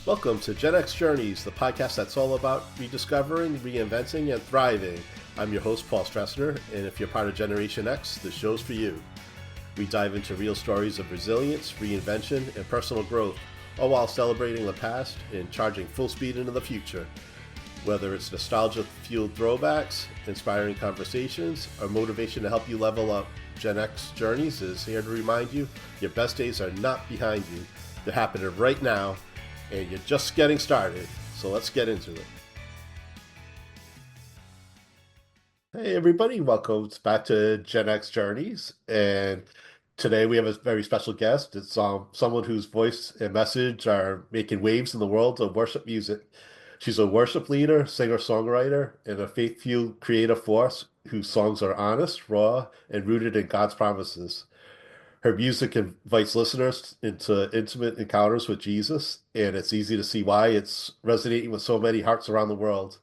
Welcome to GenX Journeys, the podcast that's all about rediscovering, reinventing, and thriving. I'm your host, Paul Stressner, and if you're part of Generation X, this show's for you. We dive into real stories of resilience, reinvention, and personal growth, all while celebrating the past and charging full speed into the future. Whether it's nostalgia-fueled throwbacks, inspiring conversations, or motivation to help you level up, GenX Journeys is here to remind you your best days are not behind you. They're happening right now, and you're just getting started. So let's get into it. Hey everybody, welcome back to GenX Journeys. And today we have a very special guest. It's someone whose voice and message are making waves in the world of worship music. She's a worship leader, singer-songwriter, and a faith-fueled creative force whose songs are honest, raw, and rooted in God's promises. Her music invites listeners into intimate encounters with Jesus, and it's easy to see why it's resonating with so many hearts around the world.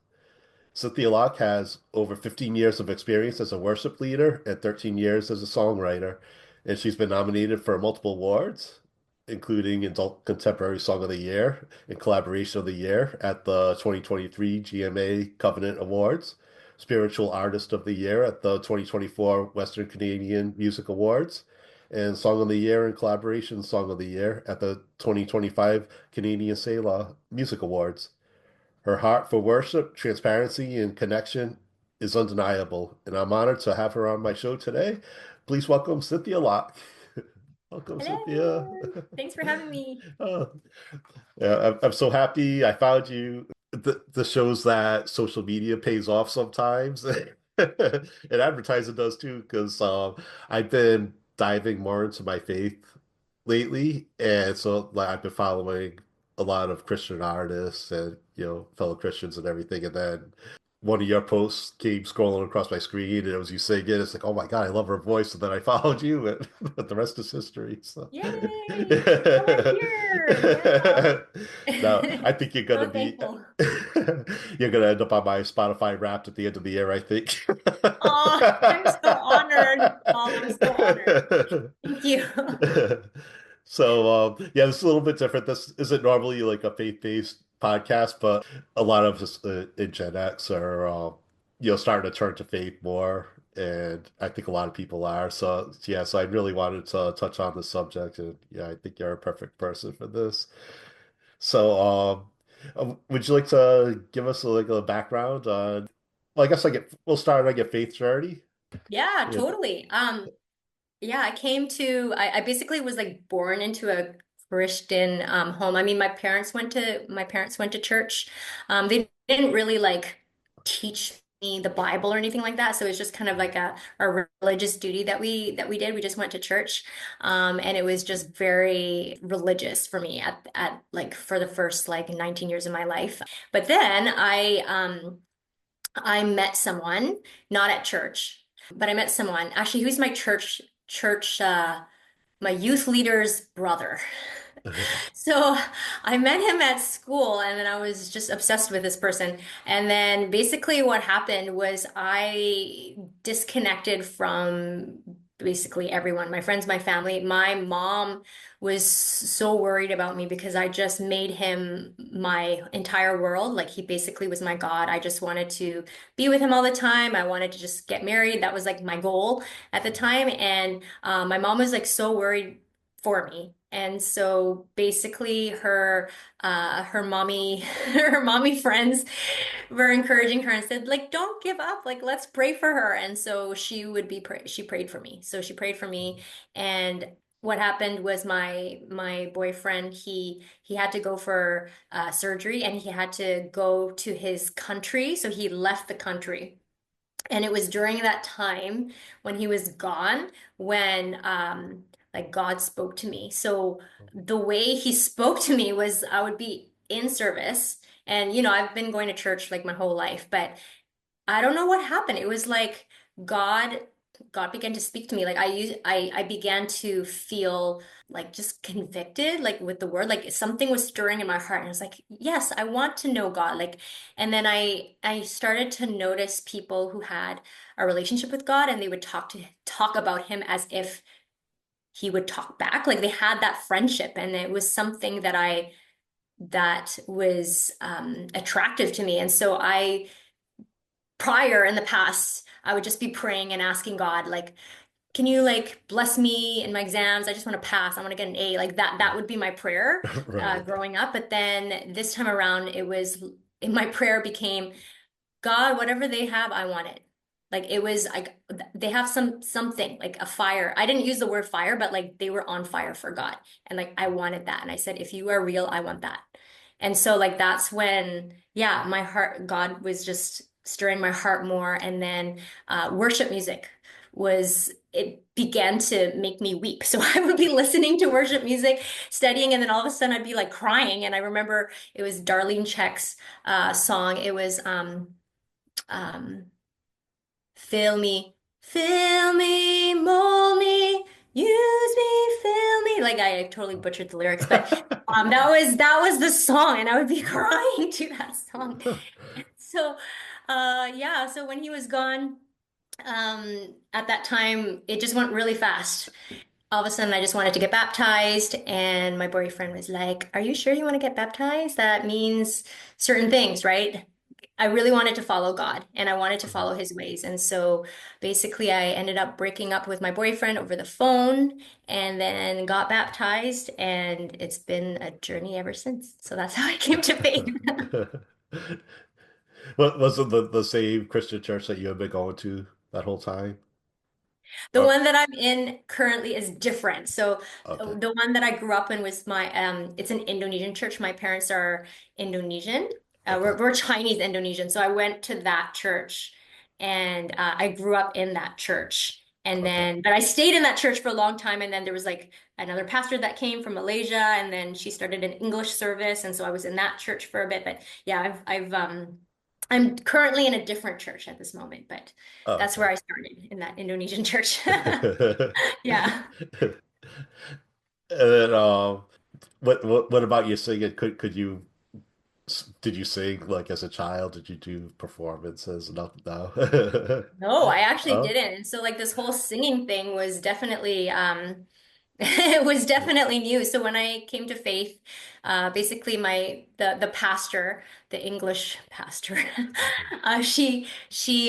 Cynthia Lok has over 15 years of experience as a worship leader and 13 years as a songwriter, and she's been nominated for multiple awards, including Adult Contemporary Song of the Year and Collaboration of the Year at the 2023 GMA Covenant Awards, Spiritual Artist of the Year at the 2024 Western Canadian Music Awards, and Song of the Year and Collaboration Song of the Year at the 2025 Canadian Selah Music Awards. Her heart for worship, transparency, and connection is undeniable, and I'm honored to have her on my show today. Please welcome Cynthia Lok. Welcome, Cynthia. Hello. Thanks for having me. Oh, yeah, I'm so happy I found you. The shows that social media pays off sometimes, and advertising does too, because I've been diving more into my faith lately, and so like I've been following a lot of Christian artists and fellow Christians and everything, and then one of your posts came scrolling across my screen, and it was you singing. It's like, oh my God, I love her voice, and then I followed you, and the rest is history. So, Yay. Now I'm here. now I Yeah. think you're gonna So be thankful. you're gonna end up on my Spotify Wrapped at the end of the year, I think. Oh, I'm so honored. Paul, I'm so honored. Thank you. So, yeah, this is a little bit different. This isn't normally like a faith-based podcast, but a lot of us in Gen X are, starting to turn to faith more, and I think a lot of people are. So, yeah, so I really wanted to touch on the subject, and yeah, I think you're a perfect person for this. So, would you like to give us like a background on? Well, I guess we'll start like a faith journey. Yeah, Yeah. totally. Yeah, I basically was like born into a Christian home. I mean, my parents went to church. They didn't really like teach me the Bible or anything like that. So it was just kind of like a religious duty that we did. We just went to church. And it was just very religious for me at like for the first like 19 years of my life. But then I met someone, not at church, but I met someone actually who's my my youth leader's brother. So I met him at school and then I was just obsessed with this person. And then basically what happened was I disconnected from basically everyone, my friends, my family. My mom was so worried about me because I just made him my entire world. Like he basically was my God. I just wanted to be with him all the time. I wanted to just get married. That was like my goal at the time. And my mom was like so worried for me. And so basically her mommy her mommy friends were encouraging her and said like don't give up, like let's pray for her. And so she prayed for me. So she prayed for me, and what happened was my boyfriend, he had to go for surgery and he had to go to his country, so he left the country. And it was during that time when he was gone when like God spoke to me. So the way he spoke to me was I would be in service, and I've been going to church like my whole life, but I don't know what happened. It was like God God began to speak to me. Like I began to feel like just convicted, like with the word, like something was stirring in my heart. And I was like, yes, I want to know God. Like, and then I started to notice people who had a relationship with God and they would talk about him as if he would talk back. Like they had that friendship. And it was something that I that was attractive to me. And so prior in the past, I would just be praying and asking God, like, can you like bless me in my exams? I just want to pass. I want to get an A. Like that would be my prayer Right. growing up. But then this time around, my prayer became, God, whatever they have, I want it. Like it was like they have something like a fire. I didn't use the word fire, but like they were on fire for God. And like I wanted that. And I said, if you are real, I want that. And so like that's when, yeah, my heart, God was just stirring my heart more. And then worship music it began to make me weep. So I would be listening to worship music, studying, and then all of a sudden I'd be like crying. And I remember it was Darlene Check's song. It was um, fill me, mold me, use me, fill me. Like I totally butchered the lyrics, but that was the song, and I would be crying to that song. So, yeah. So when he was gone, at that time, it just went really fast. All of a sudden, I just wanted to get baptized, and my boyfriend was like, "Are you sure you want to get baptized? That means certain things, right?" I really wanted to follow God and I wanted to follow his ways. And so basically, I ended up breaking up with my boyfriend over the phone and then got baptized. And it's been a journey ever since. So that's how I came to faith. What was it the same Christian church that you had been going to that whole time? The Or one that I'm in currently is different. So okay, the one that I grew up in was it's an Indonesian church. My parents are Indonesian. okay, We're Chinese Indonesian. So I went to that church and I grew up in that church. And okay. then, but I stayed in that church for a long time. And then there was like another pastor that came from Malaysia, and then she started an English service. And so I was in that church for a bit. But yeah, I'm currently in a different church at this moment, but Oh, that's where okay. I started in that Indonesian church. Yeah. And then, what about you singing? Could you did you sing like as a child? Did you do performances? No, no. No, I actually Oh, didn't. And so like this whole singing thing was definitely it was definitely new. So when I came to faith, basically the pastor, the English pastor, she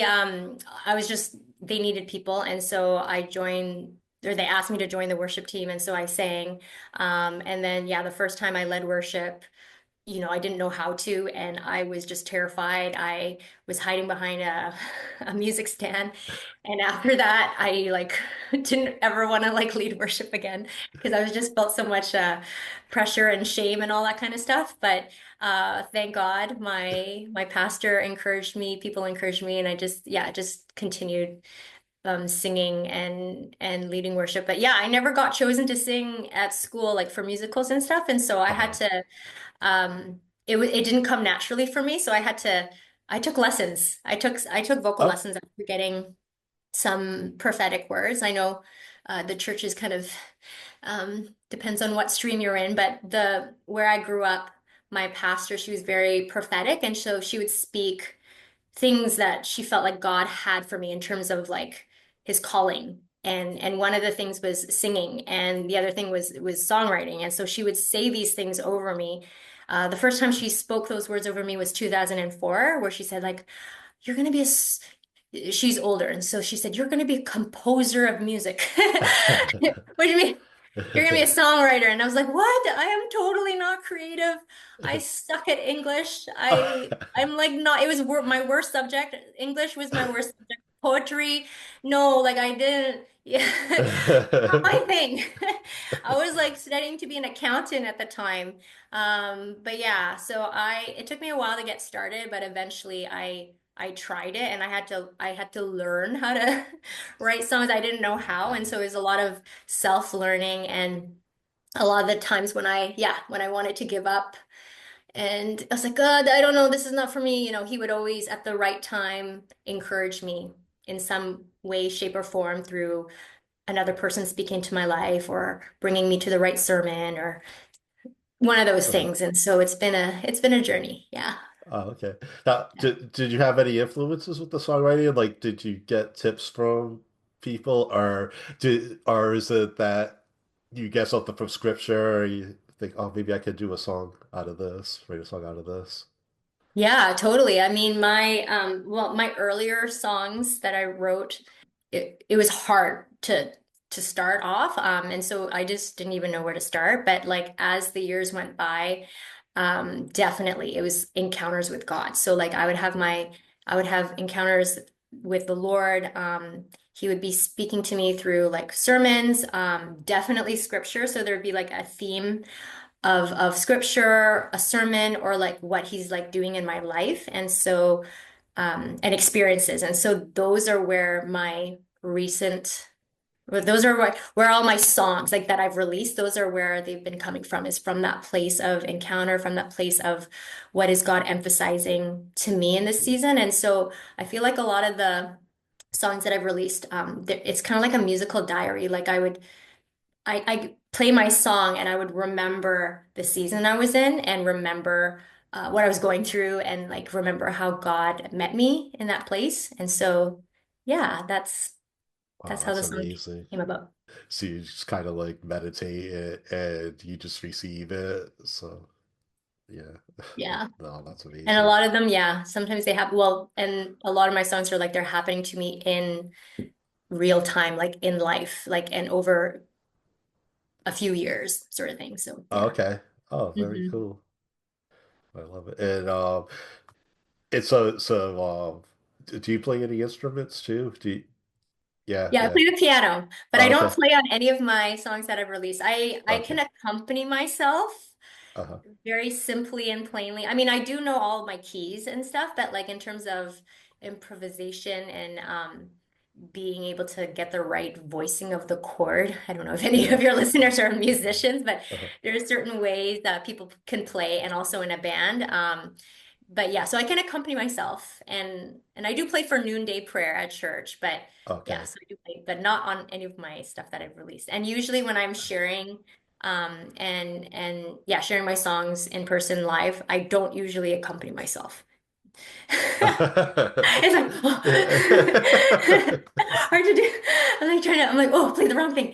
I was just they needed people, and so I joined, or they asked me to join the worship team, and so I sang. And then yeah, the first time I led worship, I didn't know how to, and I was just terrified. I was hiding behind a music stand. And after that, I like didn't ever want to like lead worship again because I was just felt so much pressure and shame and all that kind of stuff. But thank God my pastor encouraged me, people encouraged me, and I just yeah, just continued singing and leading worship. But yeah, I never got chosen to sing at school like for musicals and stuff. And so I had uh-huh. to it didn't come naturally for me, so I took lessons. I took vocal Oh, lessons after getting some prophetic words. I know the church is kind of depends on what stream you're in, but the where I grew up, my pastor, she was very prophetic, and so she would speak things that she felt like God had for me in terms of like his calling. And one of the things was singing, and the other thing was songwriting. And so she would say these things over me. The first time she spoke those words over me was 2004, where she said like, "You're gonna be she's older, and so she said, "You're gonna be a composer of music." What do you mean? You're gonna be a songwriter. And I was like, what? I am totally not creative. I suck at English. I'm like not, it was my worst subject. English was my worst subject. Poetry, no, like I didn't, yeah, not my thing. I was like studying to be an accountant at the time. But yeah, so it took me a while to get started, but eventually I tried it, and I had to learn how to write songs. I didn't know how, and so it was a lot of self-learning, and a lot of the times when I wanted to give up and I was like, God, I don't know, this is not for me, he would always at the right time encourage me in some way, shape, or form through another person speaking to my life or bringing me to the right sermon or one of those uh-huh. things. And so it's been a journey. Yeah. Oh, okay. Now, did you have any influences with the songwriting? Like, did you get tips from people, or is it that you get something from scripture, or you think, oh, maybe I could do a song out of this, write a song out of this. Yeah, totally. I mean, my earlier songs that I wrote, it was hard to start off. And so I just didn't even know where to start. But like as the years went by, definitely it was encounters with God. So like I would have encounters with the Lord. He would be speaking to me through like sermons, definitely scripture. So there'd be like a theme of scripture, a sermon, or like what he's like doing in my life. And so and experiences. And so those are where my recent those are where all my songs like that I've released, those are where they've been coming from, is from that place of encounter, from that place of what is God emphasizing to me in this season. And so I feel like a lot of the songs that I've released, it's kind of like a musical diary. Like I play my song and I would remember the season I was in and remember what I was going through and like remember how God met me in that place. And so, yeah, Wow, that's how that's the song amazing. came about. So you just kind of like meditate it and you just receive it. So yeah, Yeah. no, that's And a amazing. lot of them, yeah, sometimes they have, well, and a lot of my songs are like they're happening to me in real time, like in life, like and over a few years sort of thing. So, Oh, yeah. okay. Oh, very Hmm. cool. I love it. And it's do you play any instruments too? Yeah, Yeah, I yeah. play the piano, but I Oh, don't okay. play on any of my songs that I've released. I can Okay. accompany myself Uh-huh. very simply and plainly. I mean, I do know all of my keys and stuff, but like in terms of improvisation and being able to get the right voicing of the chord. I don't know if any Yeah. of your listeners are musicians, but Uh-huh. there are certain ways that people can play and also in a band. But yeah, so I can accompany myself and I do play for noonday prayer at church, but yeah, Okay. so I do play, but not on any of my stuff that I've released. And usually when I'm sharing and yeah, sharing my songs in person live, I don't usually accompany myself. It's like, oh. Hard to do. I'm like trying to, I'm like, oh, play the wrong thing.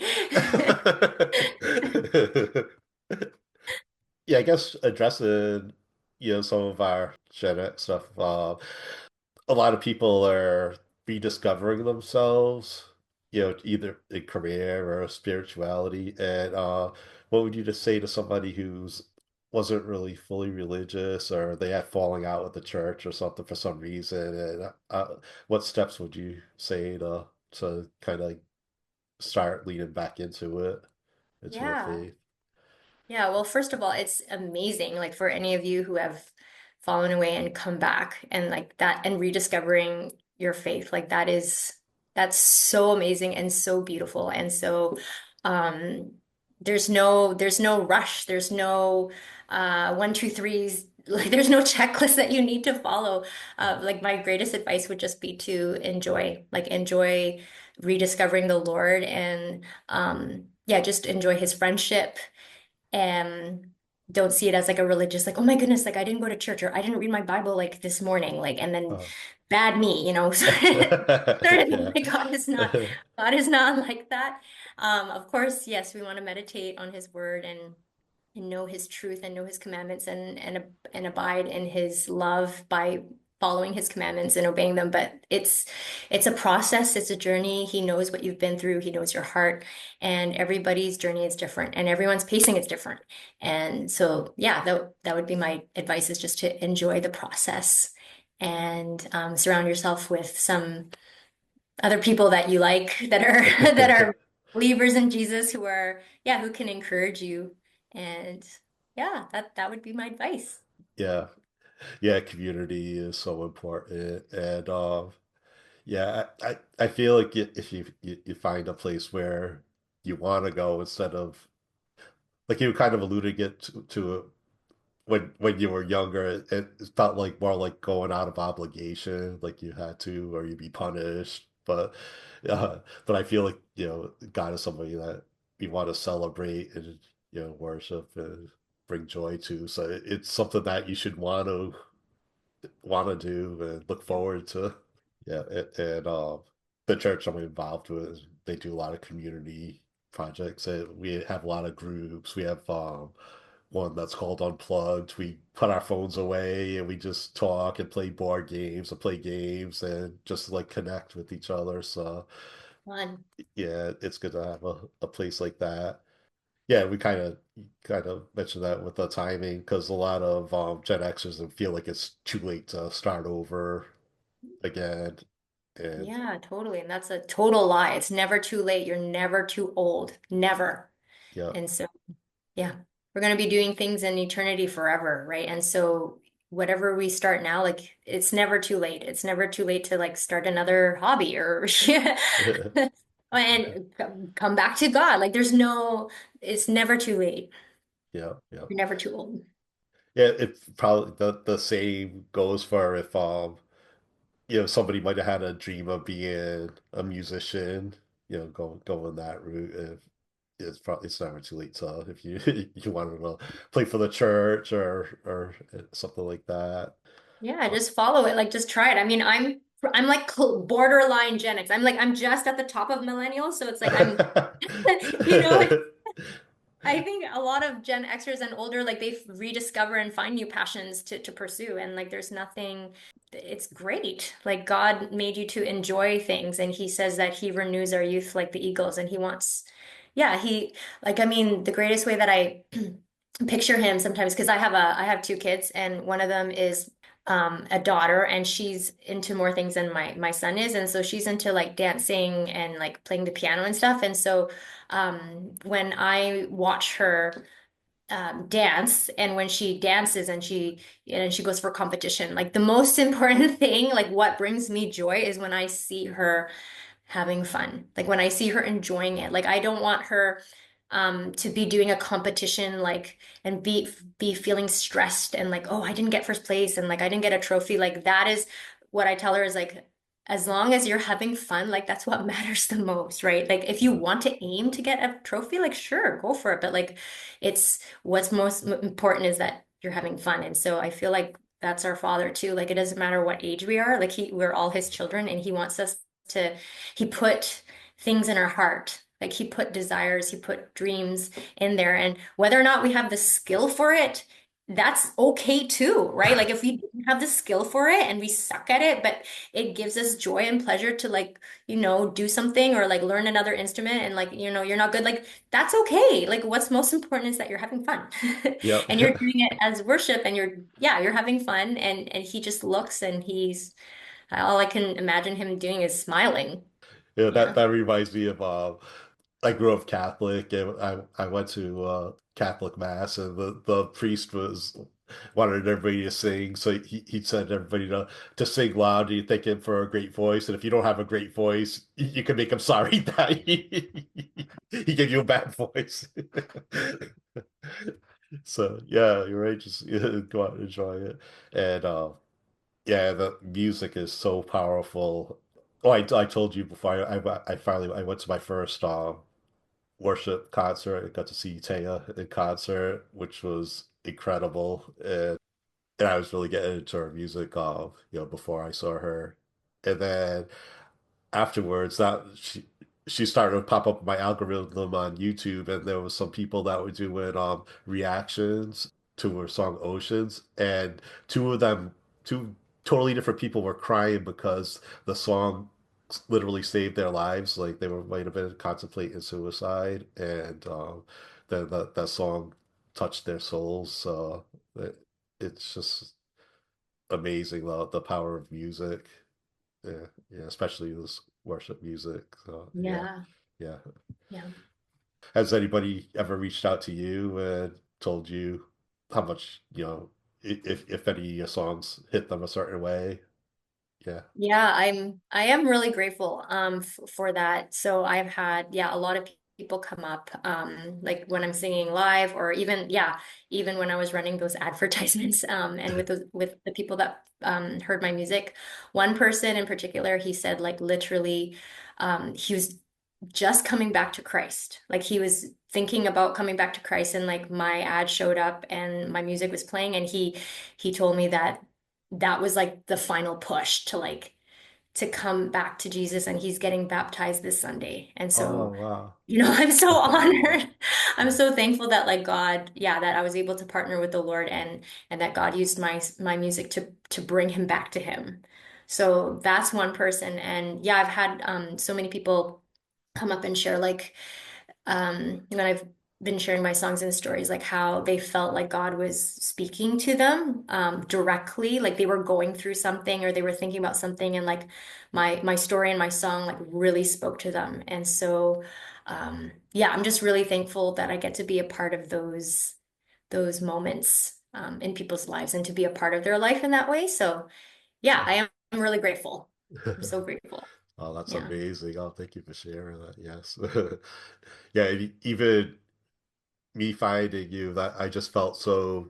Yeah, I guess addressing, some of our Gen X stuff. A lot of people are rediscovering themselves, either in career or spirituality. And what would you just say to somebody who's wasn't really fully religious or they had falling out with the church or something for some reason? And what steps would you say to kind of start leaning back into the Yeah. faith? Yeah, well, first of all, it's amazing, like for any of you who have fallen away and come back and like that and rediscovering your faith, like that's so amazing and so beautiful. And so um there's no rush, there's no one, two, threes, like there's no checklist that you need to follow. Like my greatest advice would just be to enjoy rediscovering the Lord and yeah, just enjoy his friendship and don't see it as like a religious, like, oh my goodness, like I didn't go to church or I didn't read my Bible like this morning, like, and then Uh, bad me, you know, sort of thing. yeah. Like God is not like that. Of course, yes, we want to meditate on his word and know his truth and know his commandments and abide in his love by following his commandments and obeying them. But it's a process, it's a journey. He knows what you've been through, he knows your heart, and everybody's journey is different and everyone's pacing is different. And so yeah, that would be my advice, is just to enjoy the process and surround yourself with some other people that you like that are that are believers in Jesus, who are, yeah, who can encourage you. And yeah, that would be my advice. Yeah. Yeah, community is so important. And yeah, I feel like if you find a place where you want to go instead of like you kind of alluded it to it when you were younger, it felt like more like going out of obligation, like you had to or you'd be punished. But I feel like, God is somebody that we want to celebrate and worship and bring joy to. So it's something that you should want to do and look forward to. Yeah, and the church I'm involved with, they do a lot of community projects. And we have a lot of groups. We have one that's called Unplugged. We put our phones away and we just talk and play board games and play games and just like connect with each other. So Fun. yeah, it's good to have a place like that. Yeah, we kind of mentioned that with the timing because a lot of Gen Xers feel like it's too late to start over again. And Yeah, totally. And that's a total lie. It's never too late. You're never too old. Never. yeah, And so, yeah, we're going to be doing things in eternity forever, right? And so, whatever we start now, like it's never too late. It's never too late to like start another hobby or yeah. And come back to God. Like it's never too late. yeah, yeah. You're never too old. Yeah, it probably the same goes for if somebody might have had a dream of being a musician, going that route. If it's never too late to if you you wanted to play for the church or something like that. Yeah, just follow it. Like just try it. I mean, I'm like borderline Gen X. I'm just at the top of millennials, so it's like I'm like I think a lot of Gen Xers and older, like they rediscover and find new passions to pursue. And like there's nothing, it's great. Like God made you to enjoy things. And he says that he renews our youth like the eagles. And he wants, yeah, I mean, the greatest way that I picture him sometimes, because I have two kids, and one of them is a daughter, and she's into more things than my son is. And so she's into like dancing and like playing the piano and stuff. And so when I watch her dance, and when she dances and she goes for competition, like the most important thing, like what brings me joy is when I see her having fun. Like when I see her enjoying it. Like I don't want her to be doing a competition like and be feeling stressed and like, oh, I didn't get first place and like I didn't get a trophy. Like that is what I tell her is like as long as you're having fun, like that's what matters the most, right? Like if you want to aim to get a trophy, like sure, go for it. But like it's what's most important is that you're having fun. And so I feel like that's our father too. Like it doesn't matter what age we are, like we're all his children and he wants us to he put things in our heart. Like he put desires, he put dreams in there. And whether or not we have the skill for it, that's okay too, right? Like if we don't have the skill for it and we suck at it, but it gives us joy and pleasure to like, do something or like learn another instrument and like, you're not good, like that's okay. Like what's most important is that you're having fun. Yep. And you're doing it as worship and you're having fun and he just looks and he's all I can imagine him doing is smiling. Yeah, that Yeah. that reminds me of I grew up Catholic and I went to Catholic mass and the priest was wanted everybody to sing, so he said everybody to sing loud. You thank him for a great voice, and if you don't have a great voice, you can make him sorry that he gave you a bad voice. So yeah, you're right. Just go out and enjoy it, and yeah, the music is so powerful. Oh, I told you before. I finally I went to my first worship concert. I got to see Taya in concert, which was incredible, and I was really getting into her music, before I saw her, and then afterwards that she started to pop up in my algorithm on YouTube, and there was some people that were doing reactions to her song Oceans, and two of them, two totally different people were crying because the song literally saved their lives. Like they were might have been contemplating suicide, and then that song touched their souls. So it's just amazing the power of music. Yeah, yeah, especially this worship music. So yeah, Yeah. yeah. Yeah. Has anybody ever reached out to you and told you how much, if any of your songs hit them a certain way? Yeah. Yeah, I am really grateful for that. So I've had a lot of people come up like when I'm singing live or even when I was running those advertisements and with the people that heard my music. One person in particular, he said like literally he was just coming back to Christ. Like he was thinking about coming back to Christ and like my ad showed up and my music was playing and he told me that that was like the final push to like to come back to Jesus, and he's getting baptized this Sunday. And Oh, so, wow. I'm so honored. I'm so thankful that like God, yeah, that I was able to partner with the Lord, and that God used my music to bring him back to him. So that's one person. And yeah, I've had so many people come up and share like when I've been sharing my songs and stories, like how they felt like God was speaking to them directly, like they were going through something or they were thinking about something, and like my story and my song like really spoke to them. And so, yeah, I'm just really thankful that I get to be a part of those moments in people's lives and to be a part of their life in that way. So, yeah, I am I'm really grateful. I'm so grateful. Oh, that's Yeah. amazing. Oh, thank you for sharing that. Yes. Yeah, even me finding you, that I just felt so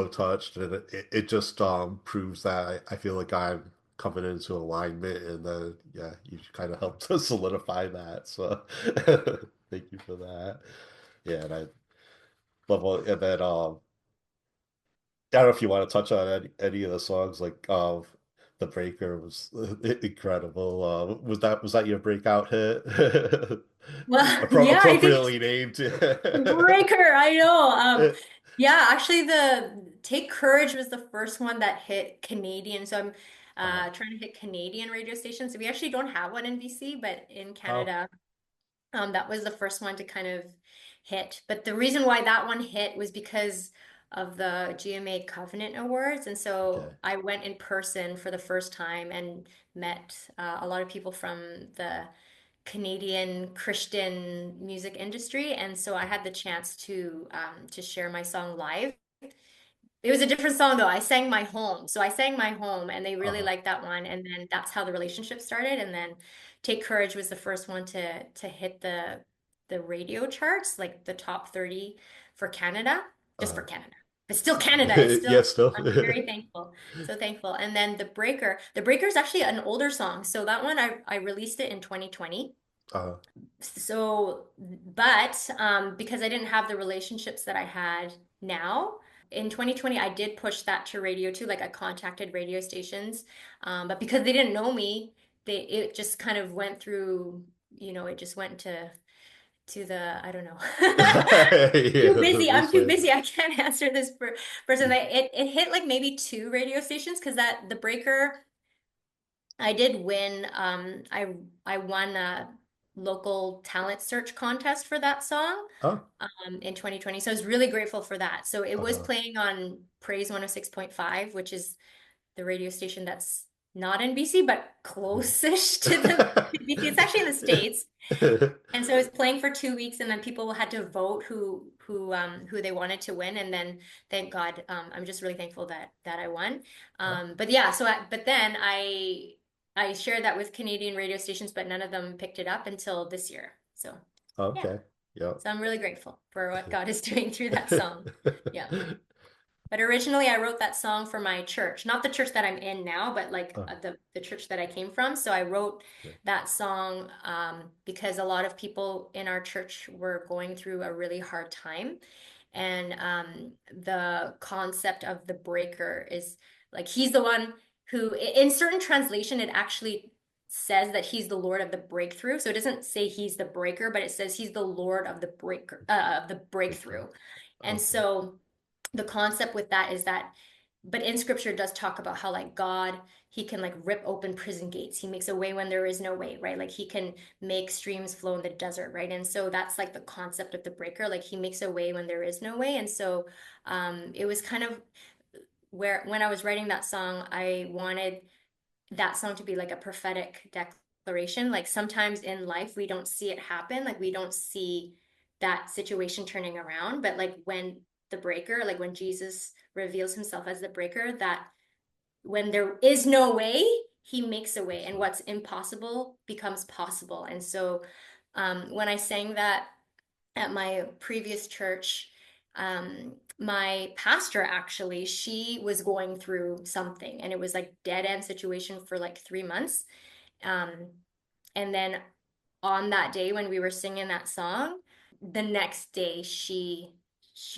touched, and it just proves that I feel like I'm coming into alignment, and then yeah, you kind of helped to solidify that. So thank you for that. Yeah, and I love all, and then I don't know if you want to touch on any of the songs, like The Breaker was incredible. Was that your breakout hit? Well, yeah, I think Appropriately named. Breaker, I know. Yeah, actually, the Take Courage was the first one that hit Canadian. So I'm Uh, trying to hit Canadian radio stations. So we actually don't have one in BC, but in oh, Canada, that was the first one to kind of hit. But the reason why that one hit was because of the GMA Covenant Awards. And so okay. I went in person for the first time and met a lot of people from the Canadian Christian music industry, and so I had the chance to share my song live. It was a different song though. I sang My Home. So I sang My Home and they really Uh, liked that one. And then that's how the relationship started. And then Take Courage was the first one to hit the radio charts, like the top 30 for Canada, just for uh, Canada. But still Canada. It's yeah, still, still. I'm very thankful. So thankful. And then The Breaker is actually an older song. So that one I released it in 2020. Uh, So, but because I didn't have the relationships that I had now, in 2020, I did push that to radio too. Like I contacted radio stations, but because they didn't know me, it just kind of went through, it just went to the, I don't know. yeah, Too the busy. I'm too wasteland. busy. I can't answer this person. It hit like maybe two radio stations because that the breaker I did win. I won a local talent search contest for that song Oh, in 2020. So I was really grateful for that. So it was uh, playing on Praise 106.5, which is the radio station that's not in BC, but close-ish to BC. It's actually in the States. And so I was playing for 2 weeks, and then people had to vote who they wanted to win. And then thank God, I'm just really thankful that I won. oh, But yeah, but then I shared that with Canadian radio stations, but none of them picked it up until this year. So yeah, okay. Yep. so I'm really grateful for what God is doing through that song. Yeah. But originally, I wrote that song for my church, not the church that I'm in now, but like Oh, the church that I came from. So I wrote okay. that song because a lot of people in our church were going through a really hard time. And the concept of the breaker is like he's the one who, in certain translation, it actually says that he's the Lord of the breakthrough. So it doesn't say he's the breaker, but it says he's the Lord of the of the Breakout. breakthrough. And Okay. so the concept with that is that, but in scripture it does talk about how like God, he can like rip open prison gates. He makes a way when there is no way, right? Like he can make streams flow in the desert, right? And so that's like the concept of the breaker. Like he makes a way when there is no way. And so it was kind of where when I was writing that song, I wanted that song to be like a prophetic declaration. Like sometimes in life we don't see it happen, like we don't see that situation turning around, but like when the breaker, like when Jesus reveals himself as the breaker, that when there is no way, he makes a way, Makes and sense. what's impossible becomes possible. And so when I sang that at my previous church, my pastor actually, she was going through something and it was like dead end situation for like 3 months. Um, and then on that day when we were singing that song, the next day she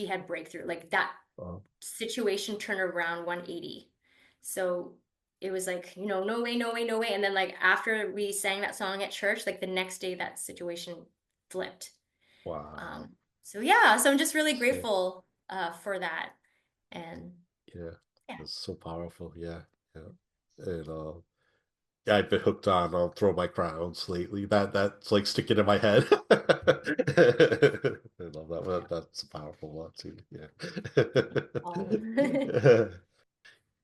had breakthrough. Like that Oh, situation turned around 180. So it was like, no way, no way, no way. And then like after we sang that song at church, like the next day that situation flipped. Wow. Um, so yeah, so I'm just really Yeah. grateful for that. And Yeah. yeah. That's so powerful. Yeah. Yeah. And yeah, I've been hooked on Throw My Crowns lately. That's like sticking in my head. I love that one. That's a powerful one too. Oh. Yeah.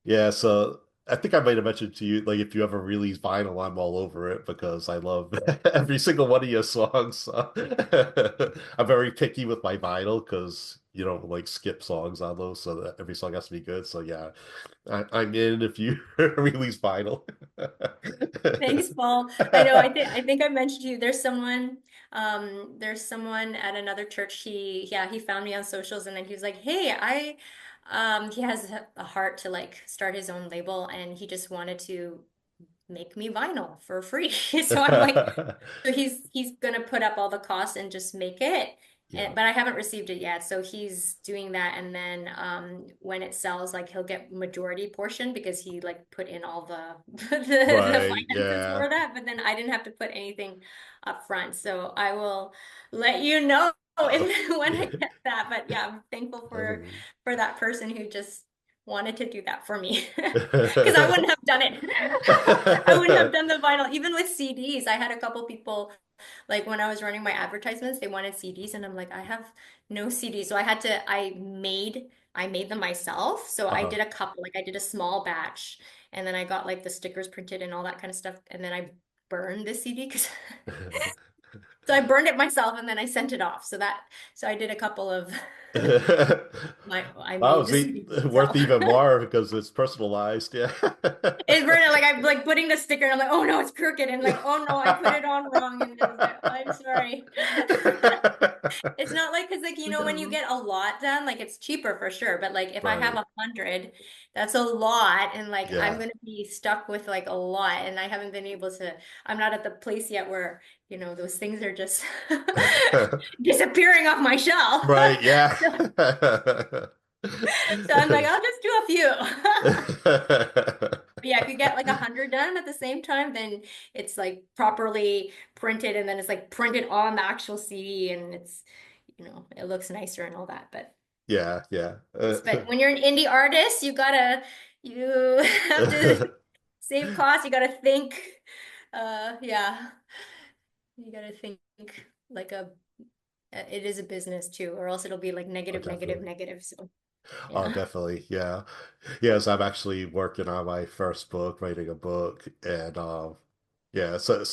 Yeah, so I think I might have mentioned to you, like, if you ever release vinyl, I'm all over it because I love every single one of your songs. So I'm very picky with my vinyl because you don't like skip songs on those, so that every song has to be good. So yeah, I'm in if you release vinyl. Thanks, Paul. I know. I think I mentioned to you. There's someone at another church. He found me on socials, and then he was like, "Hey, he has a heart to like start his own label, and he just wanted to make me vinyl for free." So I'm like, so he's gonna put up all the costs and just make it. Yeah, But I haven't received it yet. So he's doing that, and then when it sells, like he'll get majority portion because he like put in all the the right. finances Yeah. for that. But then I didn't have to put anything up front. So I will let you know if, when I Yeah. get that. But yeah, I'm thankful Definitely. for that person who just wanted to do that for me because I wouldn't have done it. I wouldn't have done the vinyl, even with CDs. I had a couple people like when I was running my advertisements, they wanted CDs, and I'm like, I have no CDs, so I made them myself. So I Uh-huh. did a couple, like I did a small batch, and then I got like the stickers printed and all that kind of stuff, and then I burned the CD because so I burned it myself, and then I sent it off. So I did a couple of I Wow, made the it's CD worth myself. even more because it's personalized. Yeah. It burned it like I'm like putting the sticker and I'm like, oh no, it's crooked. And like, oh no, I put it on wrong. And it was like, I'm sorry. It's not like, because like, when you get a lot done, like it's cheaper for sure. But like if I have Right. 100, that's a lot. And like I'm Yeah. gonna be stuck with like a lot. And I haven't been able to, I'm not at the place yet where, those things are just disappearing off my shelf. Right. Yeah. So, so I'm like, I'll just do a few. But yeah, if you get like 100 done at the same time, then it's like properly printed and then it's like printed on the actual CD and it looks nicer and all that. Yeah. Yeah. But when you're an indie artist, you have to save costs. You got to think, yeah, you got to think like it is a business too, or else it'll be like Oh, negative, negative, definitely. negative. So Oh, yeah, definitely. Yeah. Yes, I'm actually working on my first book, writing a book, and yeah, so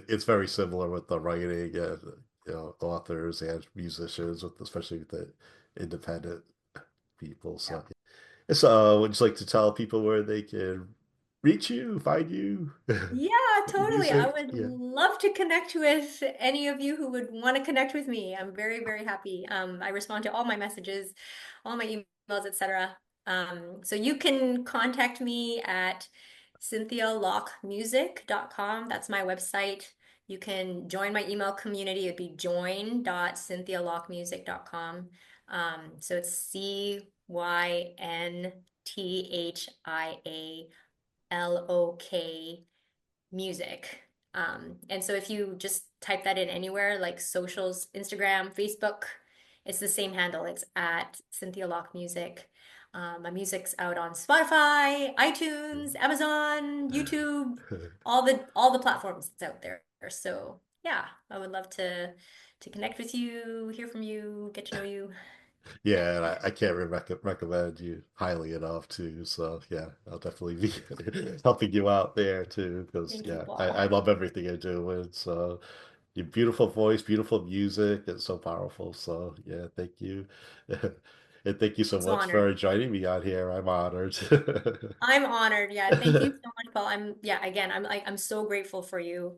it's very similar with the writing and authors and musicians, with especially with the independent people. yeah. So would you like to tell people where they can reach you, find you, Yeah, your totally. I music? would Yeah. love to connect with any of you who would want to connect with me. I'm very, very happy. I respond to all my messages, all my emails, etc. So you can contact me at cynthialockmusic.com. That's my website. You can join my email community. It'd be join.cynthialockmusic.com. So it's CYNTHIALOK music. And so if you just type that in anywhere, like socials, Instagram, Facebook, it's the same handle. It's at Cynthia Lok Music. My music's out on Spotify, iTunes, Amazon, YouTube, all the platforms it's out there. So yeah, I would love to connect with you, hear from you, get to know you. Yeah, Yeah, and I can't recommend you highly enough too. So yeah, I'll definitely be helping you out there too, because thank you, yeah, I Paul. love everything you're doing. So your beautiful voice, beautiful music, it's so powerful. So yeah, thank you. And thank you so I'm so much honored. for joining me on here. I'm honored. I'm honored. Yeah, thank you so much, Paul. Yeah, again, I'm so grateful for you.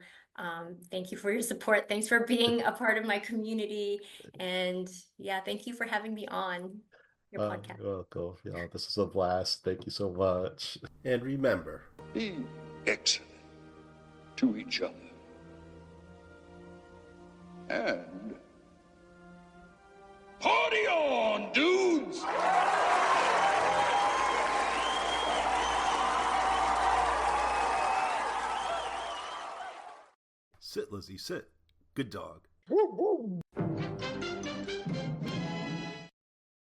Thank you for your support. Thanks for being a part of my community. And yeah, thank you for having me on your podcast. You're welcome. This is a blast. Thank you so much. And remember, Be excellent to each other. And party on, dudes! Sit, Lizzie, sit. Good dog.